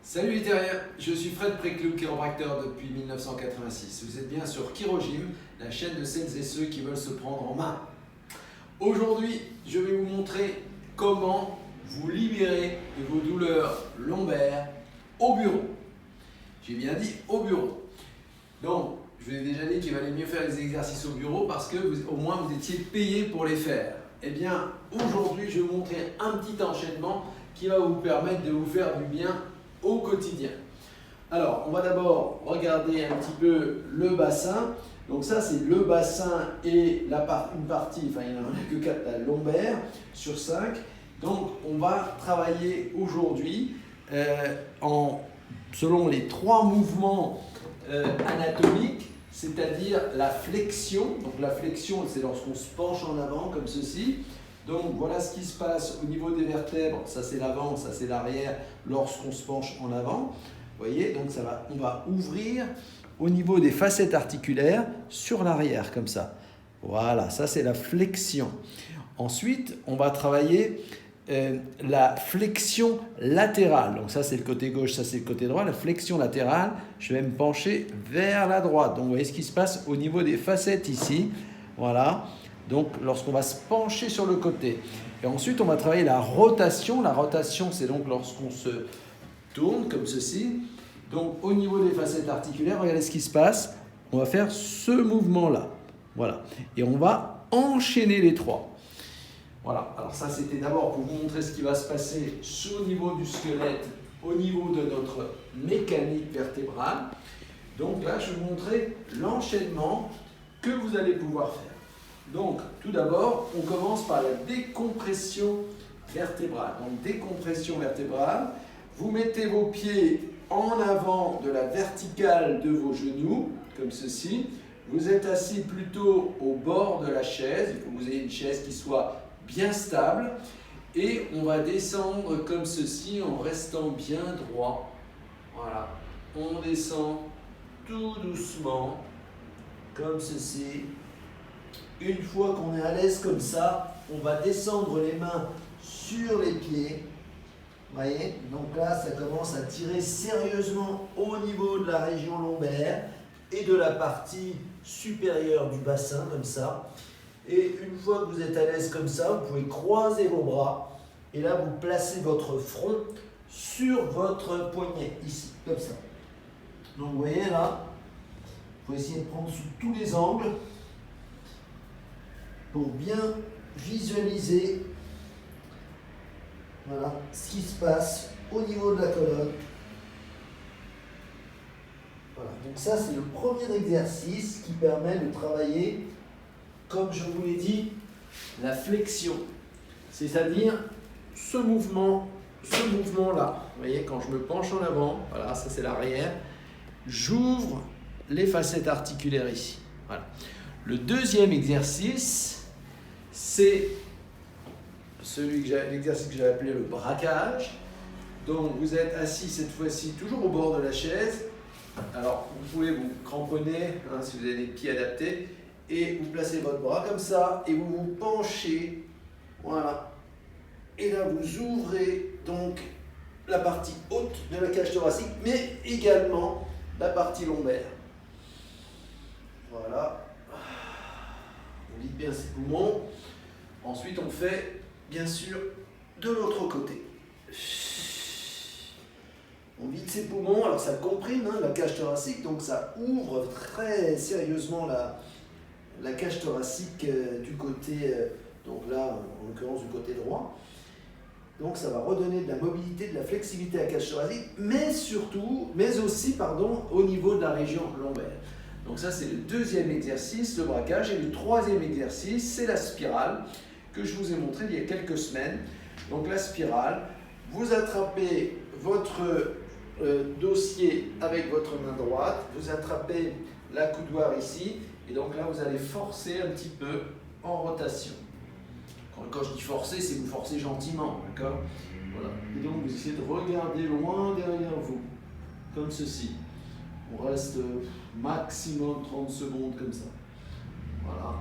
Salut les terriens, je suis Fred Préclou, chiropracteur depuis 1986. Vous êtes bien sur Chirogym, la chaîne de celles et ceux qui veulent se prendre en main. Aujourd'hui, je vais vous montrer comment vous libérer de vos douleurs lombaires au bureau. J'ai bien dit au bureau. Donc, je vous ai déjà dit qu'il valait mieux faire les exercices au bureau parce que au moins vous étiez payé pour les faire. Eh bien, aujourd'hui, je vais vous montrer un petit enchaînement qui va vous permettre de vous faire du bien au quotidien. Alors, on va d'abord regarder un petit peu le bassin. Donc ça, c'est le bassin et une partie, enfin il n'y en a que 4, la lombaire sur 5. Donc, on va travailler aujourd'hui selon les 3 mouvements anatomiques, c'est-à-dire la flexion. Donc la flexion, c'est lorsqu'on se penche en avant comme ceci. Donc voilà ce qui se passe au niveau des vertèbres, ça c'est l'avant, ça c'est l'arrière lorsqu'on se penche en avant. Vous voyez, donc on va ouvrir au niveau des facettes articulaires sur l'arrière comme ça. Voilà, ça c'est la flexion. Ensuite, on va travailler la flexion latérale. Donc ça c'est le côté gauche, ça c'est le côté droit. La flexion latérale, je vais me pencher vers la droite. Donc vous voyez ce qui se passe au niveau des facettes ici. Voilà. Donc, lorsqu'on va se pencher sur le côté. Et ensuite, on va travailler la rotation. La rotation, c'est donc lorsqu'on se tourne comme ceci. Donc, au niveau des facettes articulaires, regardez ce qui se passe. On va faire ce mouvement-là. Voilà. Et on va enchaîner les 3. Voilà. Alors ça, c'était d'abord pour vous montrer ce qui va se passer au niveau du squelette, au niveau de notre mécanique vertébrale. Donc là, je vais vous montrer l'enchaînement que vous allez pouvoir faire. Donc, tout d'abord, on commence par la décompression vertébrale. Donc, décompression vertébrale, vous mettez vos pieds en avant de la verticale de vos genoux, comme ceci. Vous êtes assis plutôt au bord de la chaise. Il faut que vous ayez une chaise qui soit bien stable. Et on va descendre comme ceci en restant bien droit. Voilà. On descend tout doucement, comme ceci. Une fois qu'on est à l'aise comme ça, on va descendre les mains sur les pieds. Vous voyez? Donc là, ça commence à tirer sérieusement au niveau de la région lombaire et de la partie supérieure du bassin, comme ça. Et une fois que vous êtes à l'aise comme ça, vous pouvez croiser vos bras. Et là, vous placez votre front sur votre poignet, ici, comme ça. Donc vous voyez là, il faut essayer de prendre sous tous les angles pour bien visualiser voilà, ce qui se passe au niveau de la colonne. Voilà. Donc ça, c'est le premier exercice qui permet de travailler, comme je vous l'ai dit, la flexion. C'est-à-dire ce mouvement-là. Vous voyez, quand je me penche en avant, voilà, ça c'est l'arrière, j'ouvre les facettes articulaires ici. Voilà. Le deuxième exercice, c'est l'exercice que j'ai appelé le braquage. Donc vous êtes assis cette fois-ci toujours au bord de la chaise. Alors vous pouvez vous cramponner si vous avez des pieds adaptés et vous placez votre bras comme ça et vous vous penchez. Voilà. Et là vous ouvrez donc la partie haute de la cage thoracique mais également la partie lombaire. Voilà. On vide bien ses poumons. Ensuite, on fait, bien sûr, de l'autre côté. On vide ses poumons, alors ça comprime la cage thoracique, donc ça ouvre très sérieusement la cage thoracique du côté, donc là, en l'occurrence du côté droit. Donc ça va redonner de la mobilité, de la flexibilité à la cage thoracique, mais aussi au niveau de la région lombaire. Donc ça, c'est le deuxième exercice, le braquage. Et le troisième exercice, c'est la spirale que je vous ai montré il y a quelques semaines. Donc la spirale, vous attrapez votre dossier avec votre main droite, vous attrapez la coudoir ici, et donc là, vous allez forcer un petit peu en rotation. Quand je dis forcer, c'est vous forcer gentiment, d'accord? Voilà. Et donc vous essayez de regarder loin derrière vous, comme ceci. On reste maximum 30 secondes comme ça. Voilà.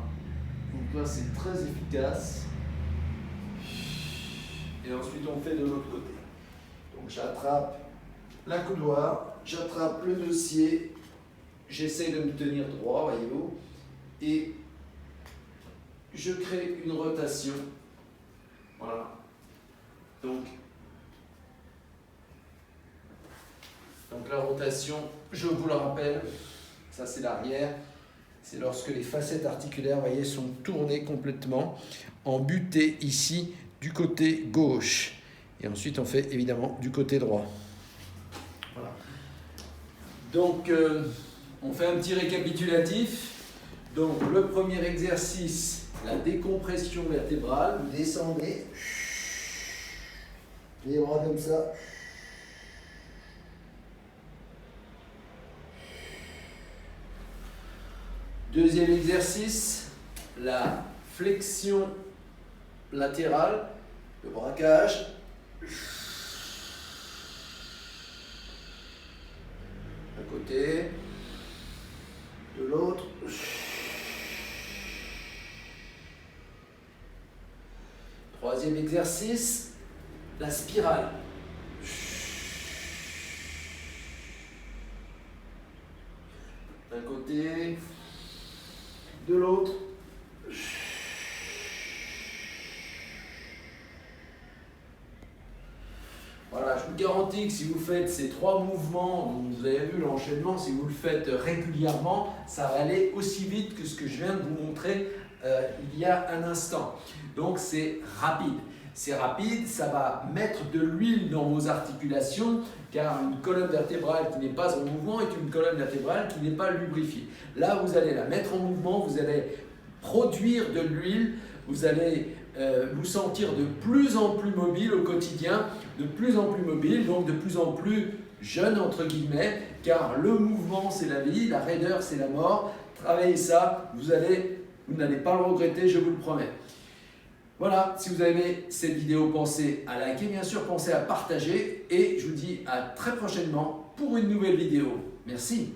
Donc là, c'est très efficace. Et ensuite, on fait de l'autre côté. Donc j'attrape la coudoir, j'attrape le dossier, j'essaie de me tenir droit, voyez-vous, et je crée une rotation. Voilà. Donc la rotation, je vous le rappelle, ça c'est l'arrière, c'est lorsque les facettes articulaires, voyez, sont tournées complètement en butée ici du côté gauche. Et ensuite on fait évidemment du côté droit. Voilà. Donc on fait un petit récapitulatif. Donc le premier exercice, la décompression vertébrale, vous descendez, les bras comme ça. Deuxième exercice, la flexion latérale, le braquage. D'un côté, de l'autre. Troisième exercice, la spirale. D'un côté, de l'autre. Voilà, je vous garantis que si vous faites ces 3 mouvements, dont vous avez vu l'enchaînement, si vous le faites régulièrement, ça va aller aussi vite que ce que je viens de vous montrer il y a un instant. Donc c'est rapide. C'est rapide, ça va mettre de l'huile dans vos articulations, car une colonne vertébrale qui n'est pas en mouvement est une colonne vertébrale qui n'est pas lubrifiée. Là, vous allez la mettre en mouvement, vous allez produire de l'huile, vous allez vous sentir de plus en plus mobile au quotidien, de plus en plus mobile, donc de plus en plus jeune entre guillemets, car le mouvement c'est la vie, la raideur c'est la mort. Travaillez ça, vous n'allez pas le regretter, je vous le promets. Voilà, si vous avez aimé cette vidéo, pensez à liker, bien sûr, pensez à partager et je vous dis à très prochainement pour une nouvelle vidéo. Merci.